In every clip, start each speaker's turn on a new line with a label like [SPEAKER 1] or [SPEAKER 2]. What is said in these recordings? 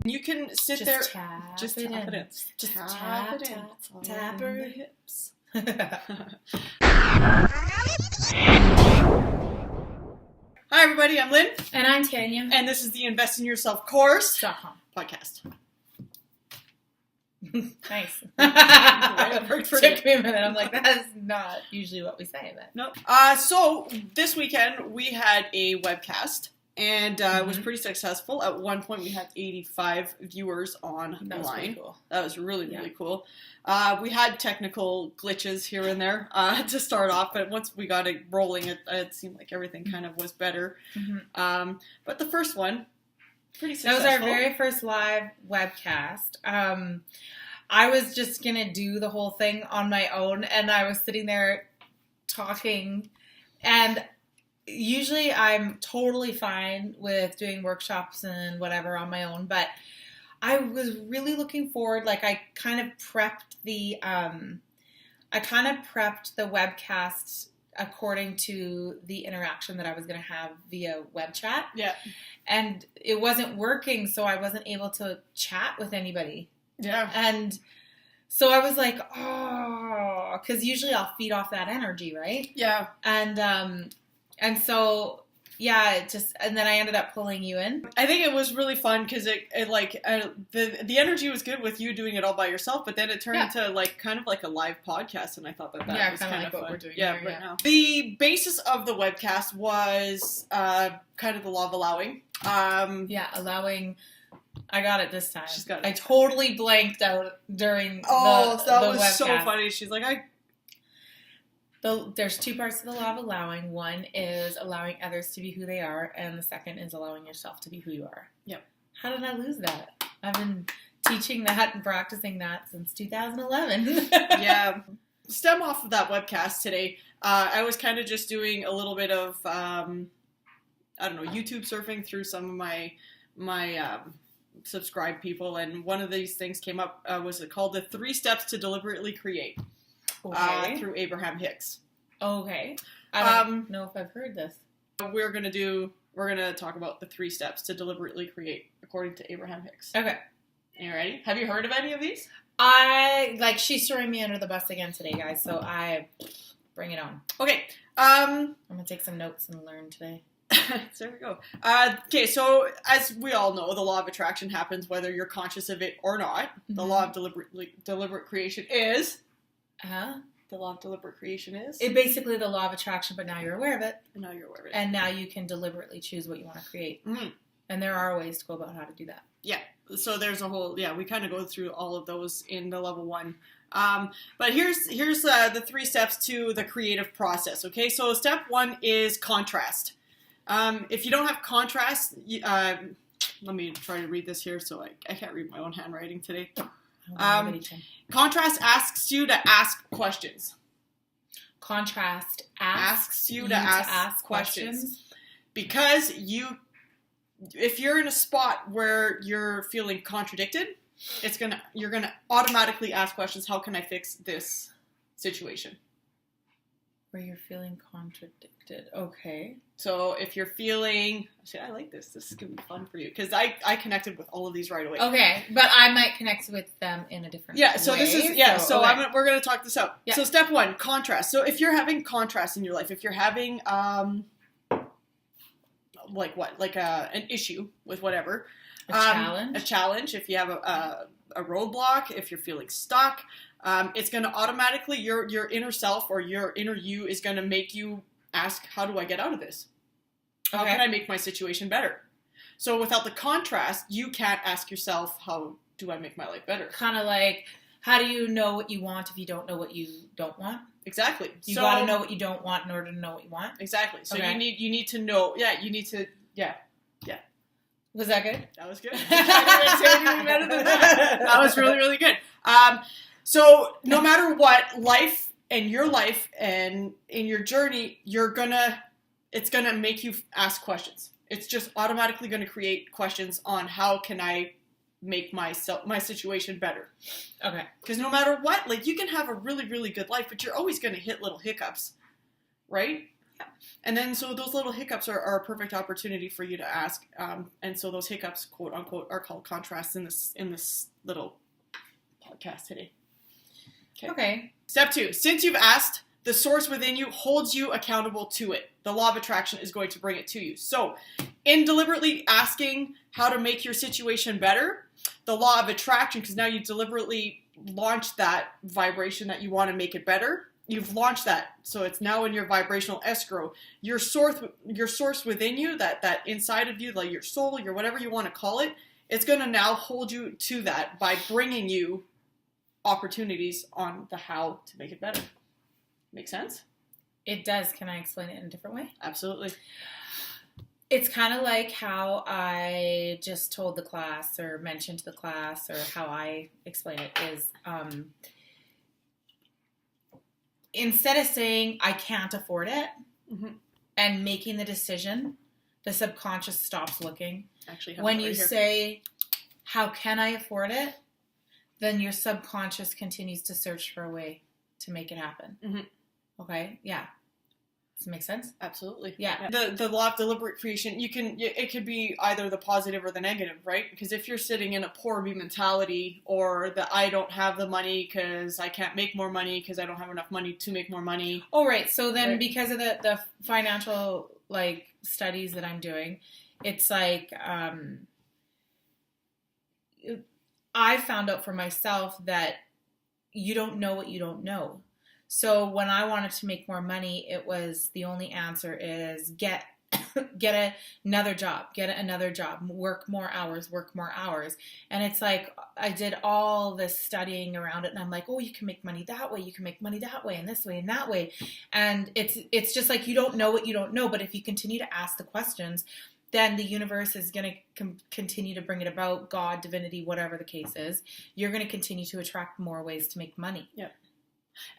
[SPEAKER 1] You can sit
[SPEAKER 2] just
[SPEAKER 1] there,
[SPEAKER 2] tap
[SPEAKER 1] just
[SPEAKER 2] it
[SPEAKER 1] tap
[SPEAKER 2] in.
[SPEAKER 1] it in. Just tap it in.
[SPEAKER 2] Tap
[SPEAKER 1] On
[SPEAKER 2] her
[SPEAKER 1] the hips. Hi everybody, I'm Lynn.
[SPEAKER 2] And I'm Tanya.
[SPEAKER 1] And this is the Invest in Yourself course podcast.
[SPEAKER 2] Nice.
[SPEAKER 1] It worked for
[SPEAKER 2] Took me a minute. I'm like, that is not usually what we say. But
[SPEAKER 1] no. So this weekend we had a webcast, and it was pretty successful. At one point, we had 85 viewers online.
[SPEAKER 2] That was pretty cool.
[SPEAKER 1] That was really cool. We had technical glitches here and there to start off, but once we got it rolling, it seemed like everything kind of was better. Mm-hmm. But the first one, pretty successful.
[SPEAKER 2] That was our very first live webcast. I was just going to do the whole thing on my own, and I was sitting there talking, and usually I'm totally fine with doing workshops and whatever on my own, but I was really looking forward, like I kind of prepped the webcast according to the interaction that I was going to have via web chat.
[SPEAKER 1] Yeah. And
[SPEAKER 2] it wasn't working, so I wasn't able to chat with anybody.
[SPEAKER 1] Yeah.
[SPEAKER 2] And so I was like, oh, because usually I'll feed off that energy, right?
[SPEAKER 1] Yeah.
[SPEAKER 2] And so, yeah, and then I ended up pulling you in.
[SPEAKER 1] I think it was really fun because the energy was good with you doing it all by yourself, but then it turned into like kind of like a live podcast, and I thought that was kind of
[SPEAKER 2] what
[SPEAKER 1] fun.
[SPEAKER 2] We're doing
[SPEAKER 1] here, right now. The basis of the webcast was kind of the law of allowing.
[SPEAKER 2] Allowing. I got it this time.
[SPEAKER 1] She's got it.
[SPEAKER 2] I totally blanked out during the
[SPEAKER 1] was
[SPEAKER 2] webcast.
[SPEAKER 1] So funny. She's like,
[SPEAKER 2] There's two parts to the law of allowing. One is allowing others to be who they are, and the second is allowing yourself to be who you are.
[SPEAKER 1] Yep.
[SPEAKER 2] How did I lose that? I've been teaching that and practicing that since 2011.
[SPEAKER 1] Yeah. Stem off of that webcast today, I was kind of just doing a little bit of, YouTube surfing through some of my subscribed people, and one of these things came up, was called The 3 Steps to Deliberately Create.
[SPEAKER 2] Okay.
[SPEAKER 1] Through Abraham Hicks.
[SPEAKER 2] Okay. I don't know if I've heard this.
[SPEAKER 1] We're going to talk about the 3 steps to deliberately create, according to Abraham Hicks.
[SPEAKER 2] Okay.
[SPEAKER 1] Are you ready? Have you heard of any of these?
[SPEAKER 2] She's throwing me under the bus again today, guys, so bring it on.
[SPEAKER 1] Okay.
[SPEAKER 2] I'm going to take some notes and learn today.
[SPEAKER 1] There we go. Okay, so as we all know, the law of attraction happens whether you're conscious of it or not. Mm-hmm. The law of deliberate creation is... The law of deliberate creation is?
[SPEAKER 2] It's basically the law of attraction, but now you're aware of it.
[SPEAKER 1] And now you're aware of it.
[SPEAKER 2] And now you can deliberately choose what you want to create. Mm-hmm. And there are ways to go about how to do that.
[SPEAKER 1] Yeah. So there's a whole, we kind of go through all of those in the level 1. But here's the 3 steps to the creative process, okay? So step 1 is contrast. If you don't have contrast, let me try to read this here, so I can't read my own handwriting today. Contrast asks you to ask questions.
[SPEAKER 2] Contrast asks
[SPEAKER 1] you to ask questions. Because if you're in a spot where you're feeling contradicted, you're gonna automatically ask questions. How can I fix this situation?
[SPEAKER 2] Where you're feeling contradicted. Okay.
[SPEAKER 1] So if you're feeling... See, I like this. This is going to be fun for you. Because I connected with all of these right away.
[SPEAKER 2] Okay. But I might connect with them in a different way.
[SPEAKER 1] So this is... Yeah, so
[SPEAKER 2] okay.
[SPEAKER 1] We're going to talk this out. Yeah. So step 1, contrast. So if you're having contrast in your life, if you're having... an issue with whatever.
[SPEAKER 2] A
[SPEAKER 1] challenge. If you have a roadblock, if you're feeling stuck... it's going to automatically, your inner self or your inner you is going to make you ask, how do I get out of this? How can I make my situation better? So without the contrast, you can't ask yourself, how do I make my life better?
[SPEAKER 2] Kind of like, how do you know what you want if you don't know what you don't want?
[SPEAKER 1] Exactly.
[SPEAKER 2] You got to know what you don't want in order to know what you want?
[SPEAKER 1] Exactly. So you need to know, Yeah.
[SPEAKER 2] Was that good?
[SPEAKER 1] That was good. I didn't say anything better than that. That was really, really good. So no matter what, life and in your journey, it's gonna make you ask questions. It's just automatically going to create questions on how can I make my situation better.
[SPEAKER 2] Okay.
[SPEAKER 1] Because no matter what, like you can have a really, really good life, but you're always going to hit little hiccups, right? And then, so those little hiccups are a perfect opportunity for you to ask. And so those hiccups, quote unquote, are called contrasts in this little podcast today.
[SPEAKER 2] Okay.
[SPEAKER 1] Step 2, since you've asked, the source within you holds you accountable to it. The law of attraction is going to bring it to you. So in deliberately asking how to make your situation better, the law of attraction, because now you deliberately launched that vibration that you want to make it better. You've launched that. So it's now in your vibrational escrow. Your source within you, that inside of you, like your soul, your whatever you want to call it, it's going to now hold you to that by bringing you opportunities on the how to make it better. Make sense?
[SPEAKER 2] It does. Can I explain it in a different way?
[SPEAKER 1] Absolutely.
[SPEAKER 2] It's kind of like how I just told the class or mentioned to the class, or how I explain it is, instead of saying I can't afford it and making the decision, the subconscious stops looking.
[SPEAKER 1] Actually,
[SPEAKER 2] when you say, how can I afford it? Then your subconscious continues to search for a way to make it happen. Okay? Yeah. Does it make sense?
[SPEAKER 1] Absolutely.
[SPEAKER 2] Yeah.
[SPEAKER 1] The law of deliberate creation, it could be either the positive or the negative, right? Because if you're sitting in a poor me mentality, or the I don't have the money because I can't make more money because I don't have enough money to make more money.
[SPEAKER 2] Oh, right. So then because of the financial like studies that I'm doing, it's like I found out for myself that you don't know what you don't know. So when I wanted to make more money, it was the only answer is get another job, work more hours. And it's like, I did all this studying around it, and I'm like, oh, you can make money that way. You can make money that way and this way and that way. And it's just like, you don't know what you don't know. But if you continue to ask the questions, then the universe is going to continue to bring it about. God, divinity, whatever the case is, you're going to continue to attract more ways to make money.
[SPEAKER 1] Yep.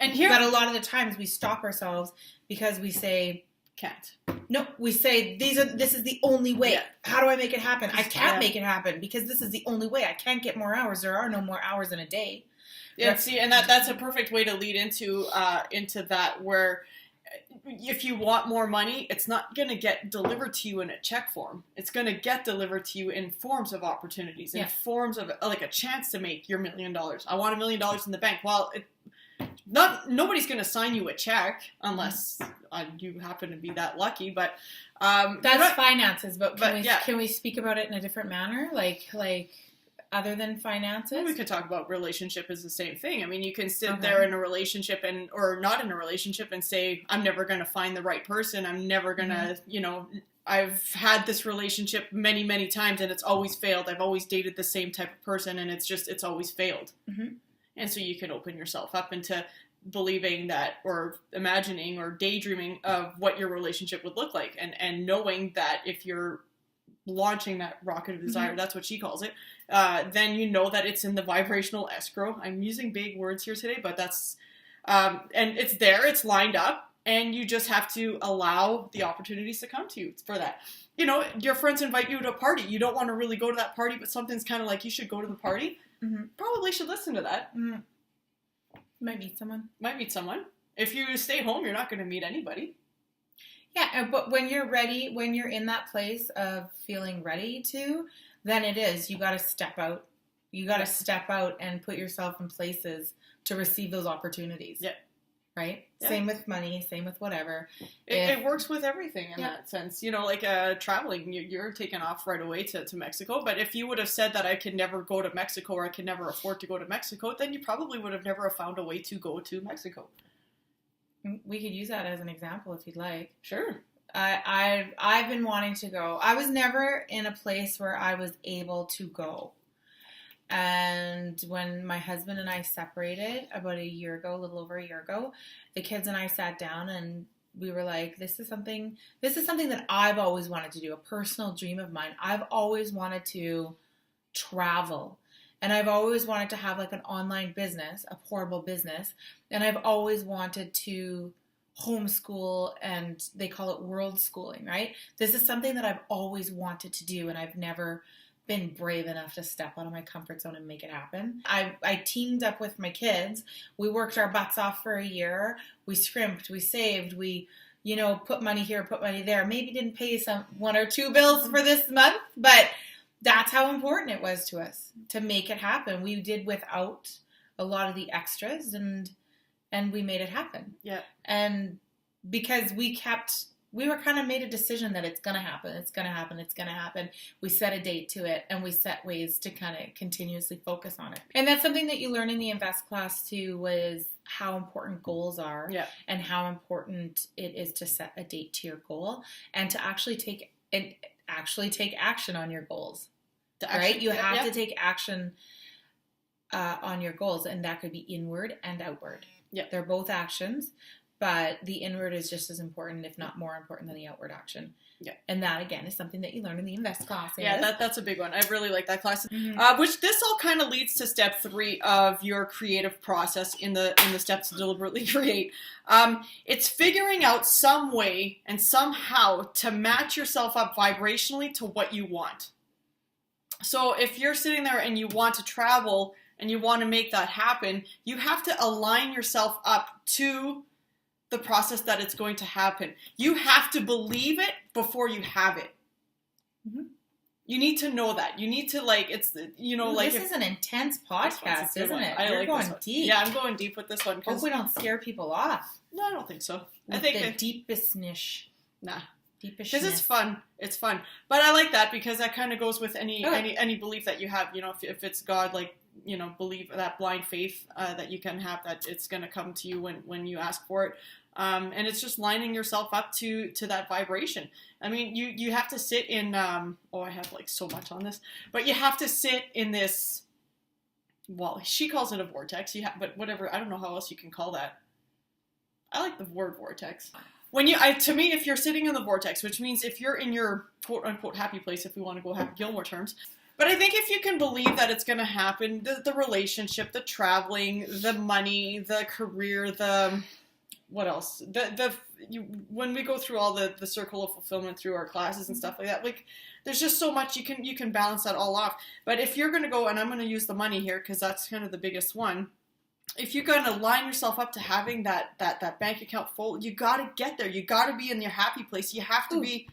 [SPEAKER 1] And here,
[SPEAKER 2] but a lot of the times we stop ourselves because we say,
[SPEAKER 1] can't.
[SPEAKER 2] No, we say, this is the only way.
[SPEAKER 1] Yeah.
[SPEAKER 2] How do I make it happen? I can't make it happen because this is the only way. I can't get more hours. There are no more hours in a day.
[SPEAKER 1] Yeah, see, and that's a perfect way to lead into that, where if you want more money, it's not going to get delivered to you in a check form. It's going to get delivered to you in forms of opportunities, in forms of like a chance to make your $1 million. I want $1 million in the bank. Well, nobody's going to sign you a check unless you happen to be that lucky. But
[SPEAKER 2] that's finances. But can we speak about it in a different manner, like other than finances?
[SPEAKER 1] Well, we could talk about relationship as the same thing. I mean, you can sit there in a relationship or not in a relationship and say, I'm never going to find the right person. I'm never going to, I've had this relationship many, many times and it's always failed. I've always dated the same type of person and it's always failed. And so you can open yourself up into believing that, or imagining or daydreaming of what your relationship would look like, and knowing that if you're launching that rocket of desire, that's what she calls it, then you know that it's in the vibrational escrow. I'm using big words here today, but that's and it's there, it's lined up, and you just have to allow the opportunities to come to you for that. Your friends invite you to a party. You don't want to really go to that party, but something's kind of like, you should go to the party. Probably should listen to that.
[SPEAKER 2] Might meet someone.
[SPEAKER 1] If you stay home, you're not going to meet anybody.
[SPEAKER 2] Yeah, but when you're ready, when you're in that place of feeling ready to, then it is. You got to step out. You got to step out and put yourself in places to receive those opportunities. Yeah. Right? Yeah. Same with money, same with whatever.
[SPEAKER 1] It works with everything in that sense. Like traveling, you're taking off right away to Mexico. But if you would have said that I could never go to Mexico, or I could never afford to go to Mexico, then you probably would have never found a way to go to Mexico.
[SPEAKER 2] We could use that as an example if you'd like.
[SPEAKER 1] Sure.
[SPEAKER 2] I've been wanting to go. I was never in a place where I was able to go. And when my husband and I separated about a little over a year ago, the kids and I sat down and we were like, this is something that I've always wanted to do, a personal dream of mine. I've always wanted to travel. And I've always wanted to have like an online business, a portable business. And I've always wanted to homeschool, and they call it world schooling, right? This is something that I've always wanted to do, and I've never been brave enough to step out of my comfort zone and make it happen. I teamed up with my kids. We worked our butts off for a year. We scrimped, we saved, we put money here, put money there. Maybe didn't pay some 1 or 2 bills for this month, but that's how important it was to us to make it happen. We did without a lot of the extras, and we made it happen.
[SPEAKER 1] Yeah.
[SPEAKER 2] And because we were kind of made a decision that it's going to happen. It's going to happen. It's going to happen. We set a date to it, and we set ways to kind of continuously focus on it. And that's something that you learn in the Invest class too, was how important goals are, and how important it is to set a date to your goal and to actually take action on your goals. Right? You have to take action on your goals, and that could be inward and outward.
[SPEAKER 1] Yeah.
[SPEAKER 2] They're both actions. But the inward is just as important, if not more important, than the outward action.
[SPEAKER 1] Yeah.
[SPEAKER 2] And that, again, is something that you learn in the Invest class.
[SPEAKER 1] Yeah, that's a big one. I really like that class.
[SPEAKER 2] Mm-hmm.
[SPEAKER 1] Which this all kind of leads to step 3 of your creative process in the steps to deliberately create. It's figuring out some way and somehow to match yourself up vibrationally to what you want. So if you're sitting there and you want to travel and you want to make that happen, you have to align yourself up to the process that it's going to happen. You have to believe it before you have it.
[SPEAKER 2] Mm-hmm.
[SPEAKER 1] You need to know that. You need to
[SPEAKER 2] This is an intense podcast, isn't it? You're going deep.
[SPEAKER 1] Yeah, I'm going deep with this one.
[SPEAKER 2] Hope we don't scare people off.
[SPEAKER 1] No, I don't think so.
[SPEAKER 2] With
[SPEAKER 1] I think
[SPEAKER 2] the deepest niche.
[SPEAKER 1] Nah.
[SPEAKER 2] Deepest.
[SPEAKER 1] Because it's fun. It's fun. But I like that because that kind of goes with any belief that you have. If it's God, believe that blind faith that you can have, that it's going to come to you when you ask for it. And it's just lining yourself up to that vibration. I mean, you have to sit in, I have so much on this, but you have to sit in this, well, she calls it a vortex, but whatever, I don't know how else you can call that. I like the word vortex. To me, if you're sitting in the vortex, which means if you're in your quote unquote happy place, if we want to go Happy Gilmore terms, but I think if you can believe that it's going to happen, the relationship, the traveling, the money, the career, what else? When we go through all the circle of fulfillment through our classes and stuff like that, there's just so much you can balance that all off. But if you're going to go, and I'm going to use the money here because that's kind of the biggest one. If you're going to line yourself up to having that bank account full, you got to get there. You got to be in your happy place. You have to be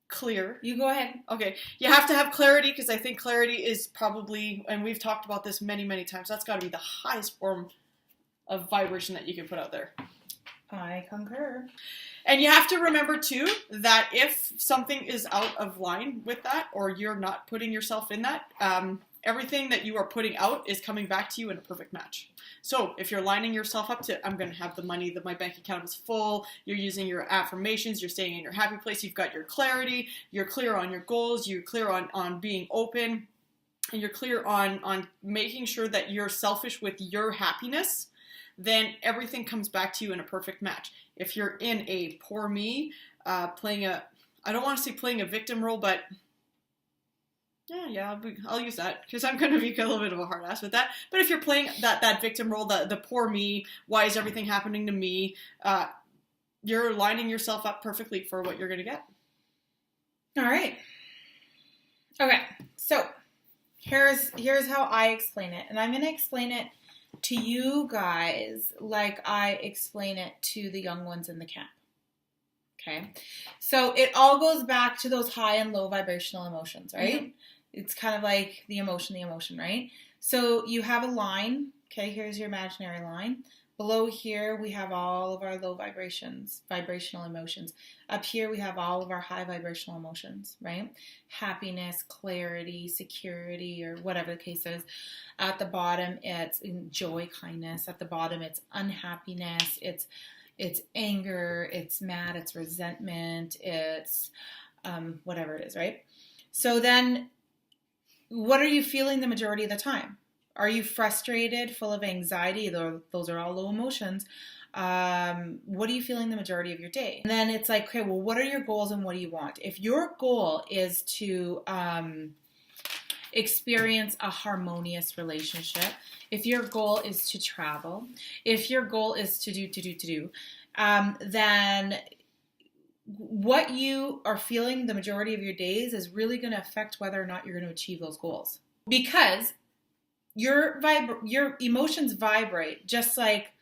[SPEAKER 1] clear.
[SPEAKER 2] You go ahead.
[SPEAKER 1] Okay. You have to have clarity because I think clarity is probably, and we've talked about this many, many times, that's got to be the highest form of vibration that you can put out there.
[SPEAKER 2] I concur.
[SPEAKER 1] And you have to remember, too, that if something is out of line with that, or you're not putting yourself in that, everything that you are putting out is coming back to you in a perfect match. So if you're lining yourself up to, I'm going to have the money, that my bank account is full, you're using your affirmations, you're staying in your happy place, you've got your clarity, you're clear on your goals, you're clear on being open, and you're clear on making sure that you're selfish with your happiness, then everything comes back to you in a perfect match. If you're in a poor me, I don't want to say playing a victim role, but I'll use that because I'm going to be a little bit of a hard ass with that. But if you're playing that victim role, the poor me, why is everything happening to me? You're lining yourself up perfectly for what you're going to get.
[SPEAKER 2] All right. Okay. So here's how I explain it. And I'm going to explain it to you guys like I explain it to the young ones in the camp. Okay. So it all goes back to those high and low vibrational emotions, right? Mm-hmm. It's kind of like the emotion, right? So you have a line. Okay. Here's your imaginary line. Below here, we have all of our low vibrational emotions. Up here, we have all of our high vibrational emotions, right? Happiness, clarity, security, or whatever the case is. At the bottom, it's joy, kindness. At the bottom, it's unhappiness. It's anger. It's mad. It's resentment. It's whatever it is, right? So then, what are you feeling the majority of the time? Are you frustrated, full of anxiety? Those are all low emotions. What are you feeling the majority of your day? And then it's like, okay, well, what are your goals and what do you want? If your goal is to experience a harmonious relationship, if your goal is to travel, if your goal is to do, then what you are feeling the majority of your days is really going to affect whether or not you're going to achieve those goals. Because your emotions vibrate just like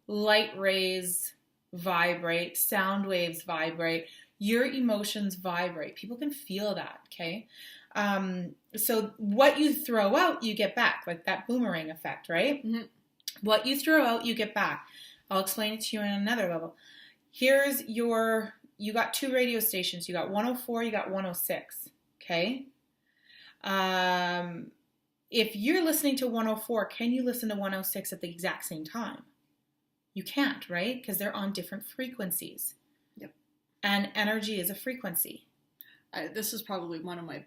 [SPEAKER 2] light rays vibrate, sound waves vibrate, your emotions vibrate. People can feel that, okay? So what you throw out, you get back, like that boomerang effect, right?
[SPEAKER 1] Mm-hmm.
[SPEAKER 2] What you throw out, you get back. I'll explain it to you on another level. Here's you got 2 radio stations. You got 104, you got 106, okay? If you're listening to 104, can you listen to 106 at the exact same time? You can't, right? Because they're on different frequencies.
[SPEAKER 1] Yep.
[SPEAKER 2] And energy is a frequency.
[SPEAKER 1] This is probably one of my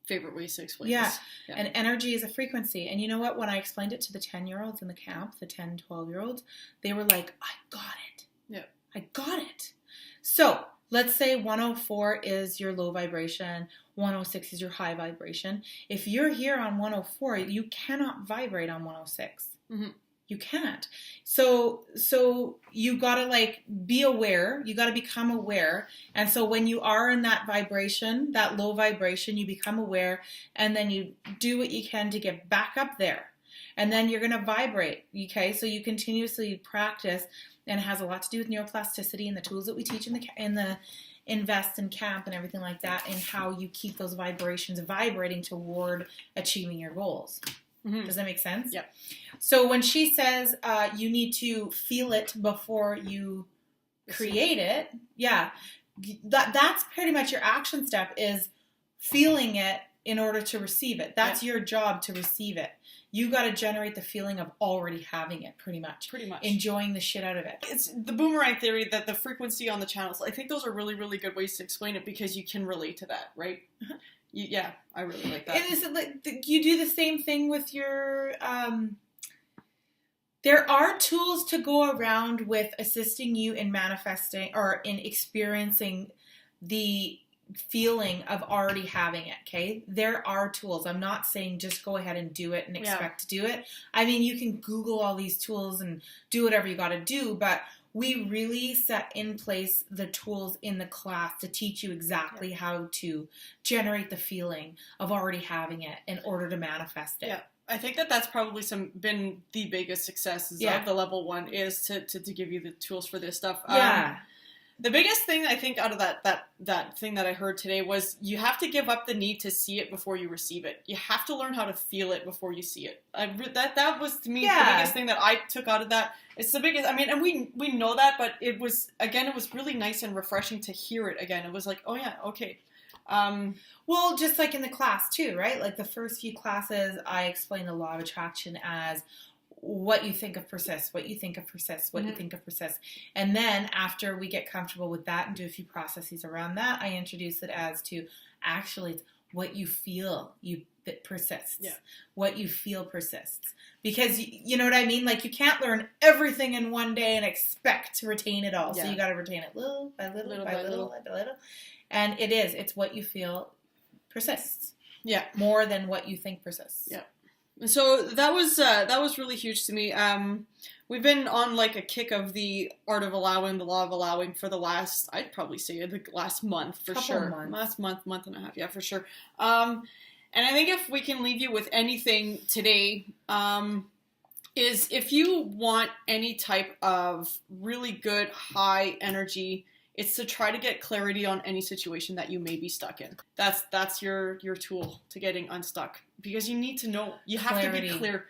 [SPEAKER 1] favorite ways to explain
[SPEAKER 2] yeah.
[SPEAKER 1] this. Yeah.
[SPEAKER 2] And energy is a frequency. And you know what? When I explained it to the 10-year-olds in the camp, the 10, 12-year-olds, they were like, I got it.
[SPEAKER 1] Yeah.
[SPEAKER 2] I got it. So let's say 104 is your low vibration, 106 is your high vibration. If you're here on 104, you cannot vibrate on 106.
[SPEAKER 1] Mm-hmm.
[SPEAKER 2] You can't. So you gotta like be aware. You gotta become aware. And so when you are in that vibration, that low vibration, you become aware, and then you do what you can to get back up there. And then you're gonna vibrate. Okay, so you continuously practice, and it has a lot to do with neuroplasticity and the tools that we teach in the invest in camp and everything like that, and how you keep those vibrations vibrating toward achieving your goals. Mm-hmm. Does that make sense?
[SPEAKER 1] Yep.
[SPEAKER 2] So when she says you need to feel it before you create it, yeah, that's pretty much your action step, is feeling it in order to receive it. That's your job, to receive it. You got to generate the feeling of already having it, pretty much. Pretty much. Enjoying the shit out of it.
[SPEAKER 1] It's the boomerang theory, that the frequency on the channels, I think those are really, really good ways to explain it, because you can relate to that, right? Uh-huh. Yeah, I really like that.
[SPEAKER 2] And is it like you do the same thing with your... There are tools to go around with assisting you in manifesting or in experiencing the feeling of already having it, okay? There are tools. I'm not saying just go ahead and do it and expect to do it. I mean, you can Google all these tools and do whatever you got to do, but we really set in place the tools in the class to teach you exactly how to generate the feeling of already having it in order to manifest it.
[SPEAKER 1] Yeah. I think that's probably been the biggest successes of the level 1, is to give you the tools for this stuff.
[SPEAKER 2] Yeah.
[SPEAKER 1] The biggest thing I think out of that thing that I heard today was you have to give up the need to see it before you receive it. You have to learn how to feel it before you see it. That was, to me, the biggest thing that I took out of that. It's the biggest, I mean, and we know that, but it was really nice and refreshing to hear it again. It was like, oh yeah, okay.
[SPEAKER 2] Well, just like in the class too, right? Like the first few classes, I explained the law of attraction as what you think of persists, what you think of persists, what you think of persists. And then after we get comfortable with that and do a few processes around that, I introduce it as to actually it's what you feel that persists. Yeah. What you feel persists. Because you know what I mean? Like you can't learn everything in one day and expect to retain it all. Yeah. So you got to retain it little by little by little. And it's what you feel persists. Yeah. More than what you think persists. Yeah.
[SPEAKER 1] So that was really huge to me. We've been on like a kick of the art of allowing, the law of allowing, for the last, I'd probably say the last month for sure. Last month and a half, yeah, for sure. And I think if we can leave you with anything today, is if you want any type of really good high energy, it's to try to get clarity on any situation that you may be stuck in. That's your tool to getting unstuck, because you need to know. You have to be clear.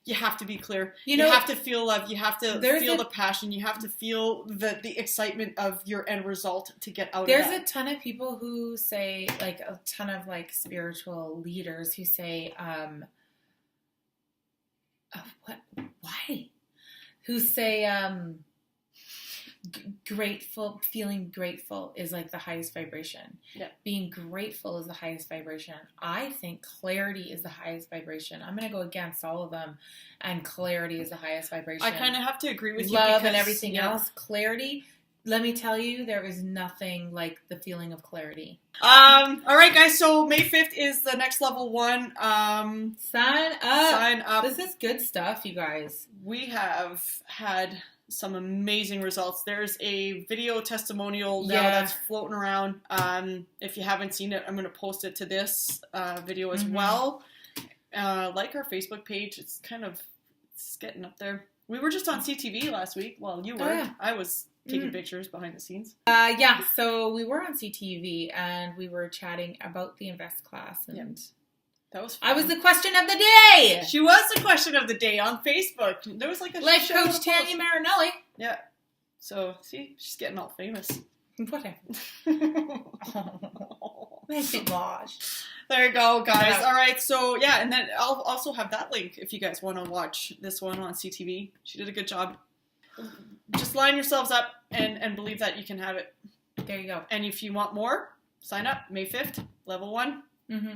[SPEAKER 1] You have to be clear. You have to feel love. You have to feel the passion. You have to feel the excitement of your end result to get out of that.
[SPEAKER 2] There's a ton of people who say, like a ton of like spiritual leaders who say, why? Who say, feeling grateful is like the highest vibration. Yeah. Being grateful is the highest vibration. I think clarity is the highest vibration. I'm going to go against all of them, and clarity is the highest vibration.
[SPEAKER 1] I kind of have to agree with you.
[SPEAKER 2] Love and everything else. Clarity, let me tell you, there is nothing like the feeling of clarity.
[SPEAKER 1] All right, guys. So May 5th is the next level 1.
[SPEAKER 2] Sign up. This is good stuff, you guys.
[SPEAKER 1] We have had some amazing results. There's a video testimonial now that's floating around. If you haven't seen it, I'm going to post it to this video as well. Like our Facebook page. It's getting up there. We were just on CTV last week. Well, you were.
[SPEAKER 2] Oh, yeah.
[SPEAKER 1] I was taking pictures behind the scenes.
[SPEAKER 2] Yeah, so we were on CTV and we were chatting about the Invest class. And
[SPEAKER 1] that was fun.
[SPEAKER 2] I was the question of the day.
[SPEAKER 1] She was the question of the day on Facebook. There was like a
[SPEAKER 2] Life coach Tanya Marinelli.
[SPEAKER 1] Yeah. So, see, she's getting all famous.
[SPEAKER 2] Whatever. Make it wash.
[SPEAKER 1] There you go, guys.
[SPEAKER 2] Yeah.
[SPEAKER 1] All right, so yeah, and then I'll also have that link if you guys want to watch this one on CTV. She did a good job. Just line yourselves up and believe that you can have it.
[SPEAKER 2] There you go.
[SPEAKER 1] And if you want more, sign up. May 5th, level 1.
[SPEAKER 2] Mm-hmm.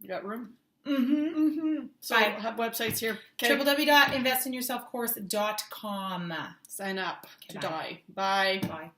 [SPEAKER 1] You got room.
[SPEAKER 2] Mm-hmm.
[SPEAKER 1] Mm-hmm. So
[SPEAKER 2] Bye.
[SPEAKER 1] I have websites here.
[SPEAKER 2] www.investinyourselfcourse.com.
[SPEAKER 1] Sign up to
[SPEAKER 2] Bye.
[SPEAKER 1] die. Bye.
[SPEAKER 2] Bye.